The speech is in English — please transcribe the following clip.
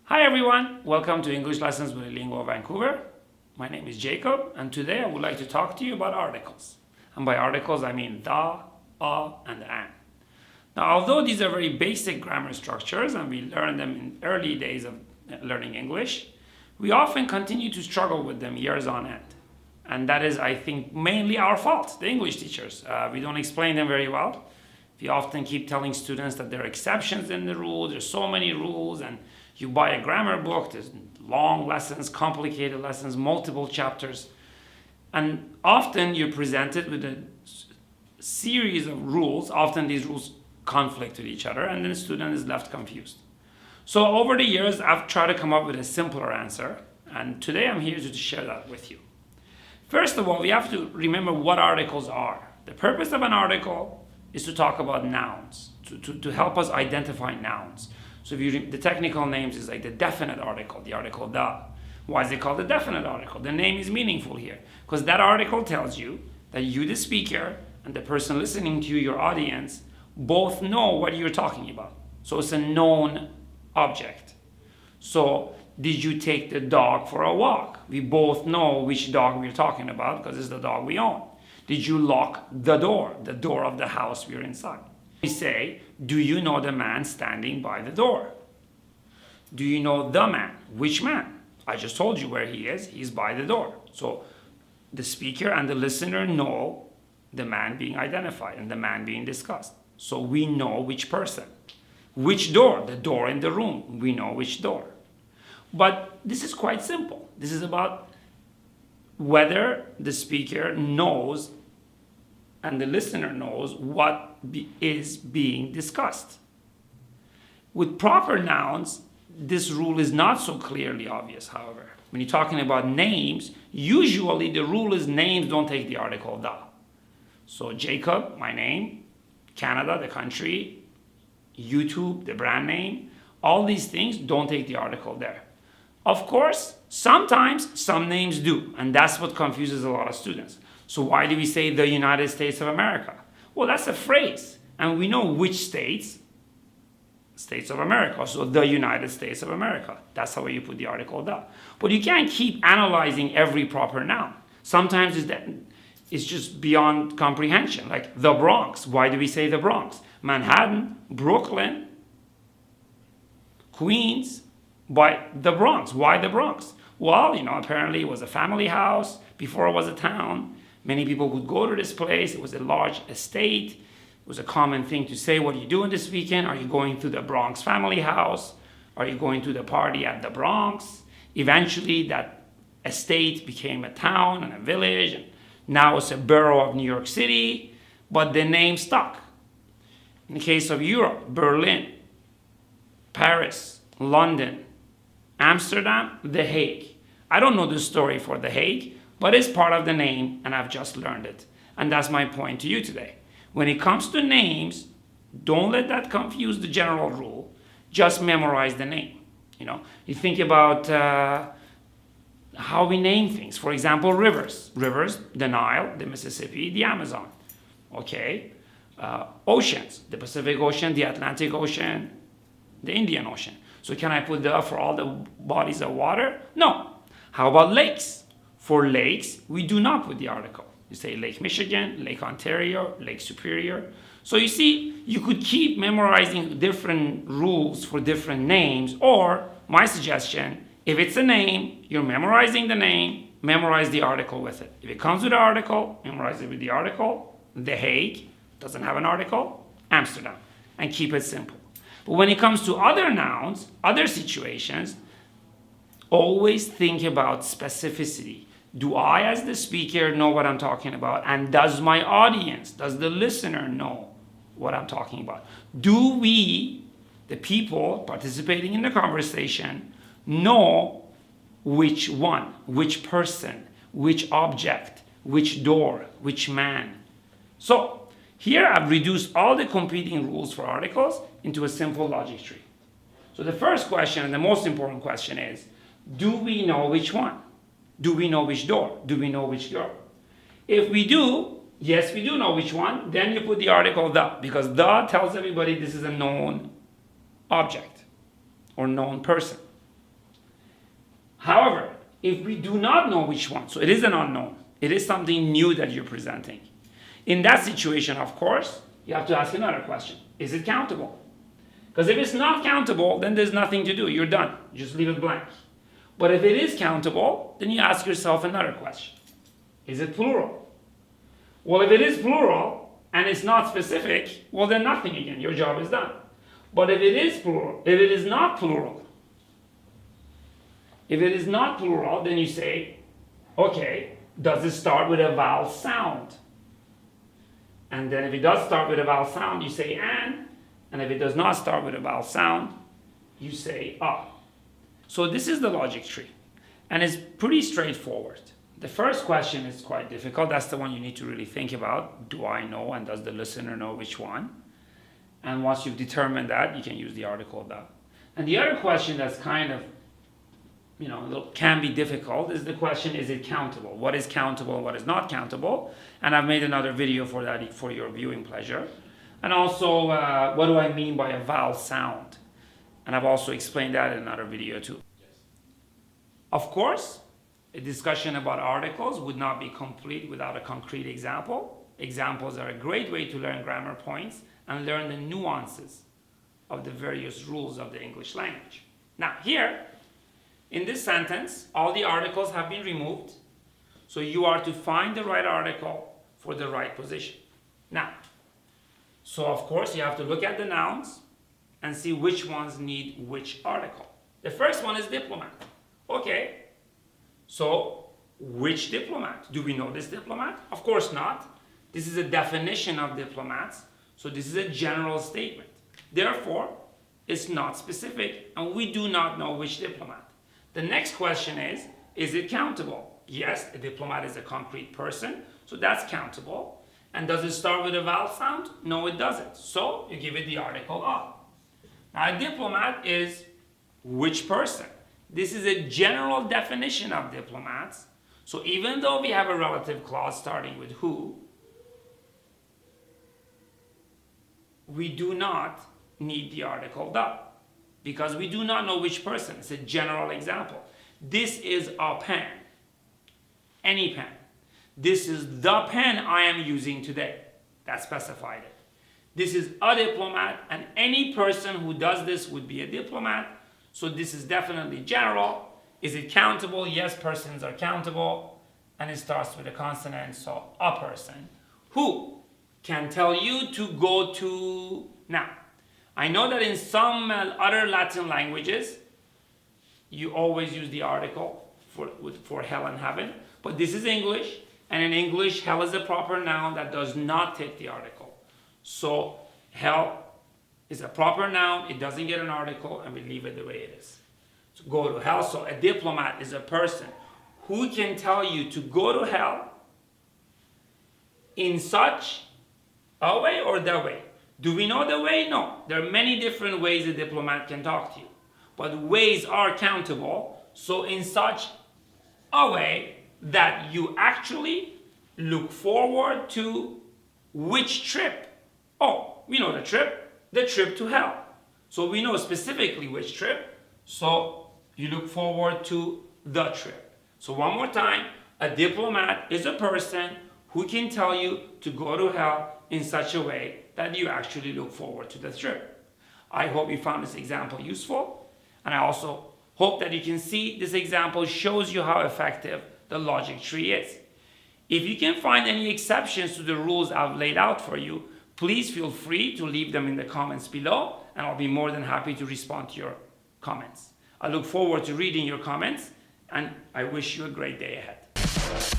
Hi everyone, welcome to English Lessons with inlingua Vancouver. My name is Jacob and today I would like to talk to you about articles. And by articles I mean the, and an. Now although these are very basic grammar structures and we learned them in early days of learning English, we often continue to struggle with them years on end. And that is, I think, mainly our fault, the English teachers. We don't explain them very well. We often keep telling students that there are exceptions in the rules, there's so many rules, and you buy a grammar book, there's long lessons, complicated lessons, multiple chapters. And often you're presented with a series of rules. Often these rules conflict with each other, and then the student is left confused. So over the years, I've tried to come up with a simpler answer, and today I'm here to share that with you. First of all, we have to remember what articles are. The purpose of an article is to talk about nouns, to help us identify nouns. So if the technical names is like the definite article, the article the. Why is it called the definite article? The name is meaningful here because that article tells you that you, the speaker, and the person listening to you, your audience, both know what you're talking about. So it's a known object. So did you take the dog for a walk? We both know which dog we're talking about because it's the dog we own. Did you lock the door of the house we're inside? We say, do you know the man standing by the door? Do you know the man? Which man? I just told you where he is. He's by the door. So the speaker and the listener know the man being identified and the man being discussed. So we know which person. Which door? The door in the room. We know which door. But this is quite simple. This is about whether the speaker knows and the listener knows what is being discussed. With proper nouns, this rule is not so clearly obvious, however. When you're talking about names, usually the rule is names don't take the article the. So Jacob, my name, Canada, the country, YouTube, the brand name, all these things don't take the article there. Of course, sometimes some names do, and that's what confuses a lot of students. So why do we say the United States of America? Well, that's a phrase, and we know which states of America. So the United States of America. That's how you put the article the. But you can't keep analyzing every proper noun. Sometimes it's just beyond comprehension, like the Bronx. Why do we say the Bronx? Manhattan, Brooklyn, Queens, by the Bronx. Why the Bronx? Well, apparently it was a family house before it was a town. Many people would go to this place. It was a large estate. It was a common thing to say, what are you doing this weekend? Are you going to the Bronx family house? Are you going to the party at the Bronx? Eventually, that estate became a town and a village. And now it's a borough of New York City, but the name stuck. In the case of Europe, Berlin, Paris, London, Amsterdam, The Hague. I don't know the story for The Hague, but it's part of the name, and I've just learned it. And that's my point to you today. When it comes to names, don't let that confuse the general rule. Just memorize the name. You think about how we name things. For example, rivers. Rivers, the Nile, the Mississippi, the Amazon. Okay. Oceans, the Pacific Ocean, the Atlantic Ocean, the Indian Ocean. So can I put the for all the bodies of water? No. How about lakes? For lakes, we do not put the article. You say Lake Michigan, Lake Ontario, Lake Superior. So you see, you could keep memorizing different rules for different names, or my suggestion, if it's a name, you're memorizing the name, memorize the article with it. If it comes with the article, memorize it with the article. The Hague doesn't have an article, Amsterdam, and keep it simple. But when it comes to other nouns, other situations, always think about specificity. Do I, as the speaker, know what I'm talking about? And does my audience, does the listener know what I'm talking about? Do we, the people participating in the conversation, know which one, which person, which object, which door, which man? So here I've reduced all the competing rules for articles into a simple logic tree. So the first question, and the most important question is, do we know which one? Do we know which door? Do we know which girl? If we do, yes, we do know which one, then you put the article the, because the tells everybody this is a known object or known person. if we do not know which one, so it is an unknown, it is something new that you're presenting. In that situation, of course, you have to ask another question. Is it countable? Because if it's not countable, then there's nothing to do. You're done. You just leave it blank. But if it is countable, then you ask yourself another question. Is it plural? Well, if it is plural and it's not specific, well, then nothing again. Your job is done. But if it is plural, if it is not plural, then you say, okay, does it start with a vowel sound? And then if it does start with a vowel sound, you say and if it does not start with a vowel sound, you say So this is the logic tree, and it's pretty straightforward. The first question is quite difficult. That's the one you need to really think about. Do I know, and does the listener know which one? And once you've determined that, you can use the article the. And the other question that's kind of, can be difficult is the question, is it countable? What is countable and what is not countable? And I've made another video for that for your viewing pleasure. And also, what do I mean by a vowel sound? And I've also explained that in another video too. Yes. Of course, a discussion about articles would not be complete without a concrete example. Examples are a great way to learn grammar points and learn the nuances of the various rules of the English language. Now here, in this sentence, all the articles have been removed, so you are to find the right article for the right position. Now, so of course you have to look at the nouns and see which ones need which article. The first one is diplomat. Okay, so which diplomat? Do we know this diplomat? Of course not. This is a definition of diplomats, so this is a general statement. Therefore, it's not specific, and we do not know which diplomat. The next question is it countable? Yes, a diplomat is a concrete person, so that's countable. And does it start with a vowel sound? No, it doesn't. So you give it the article of. Now, a diplomat is which person? This is a general definition of diplomats. So even though we have a relative clause starting with who, we do not need the article the, because we do not know which person. It's a general example. This is a pen, any pen. This is the pen I am using today. That specified it. This is a diplomat, and any person who does this would be a diplomat. So this is definitely general. Is it countable? Yes, persons are countable. And it starts with a consonant, so a person. Who can tell you to go to. Now, I know that in some other Latin languages, you always use the article for hell and heaven. But this is English, and in English, hell is a proper noun that does not take the article. So hell is a proper noun, it doesn't get an article, and we leave it the way it is. So go to hell. So a diplomat is a person who can tell you to go to hell in such a way or the way. Do we know the way? No. There are many different ways a diplomat can talk to you. But ways are countable. So in such a way that you actually look forward to which trip? Oh, we know the trip to hell. So we know specifically which trip. So you look forward to the trip. So one more time, a diplomat is a person who can tell you to go to hell in such a way that you actually look forward to the trip. I hope you found this example useful, and I also hope that you can see this example shows you how effective the logic tree is. If you can find any exceptions to the rules I've laid out for you, please feel free to leave them in the comments below, and I'll be more than happy to respond to your comments. I look forward to reading your comments, and I wish you a great day ahead.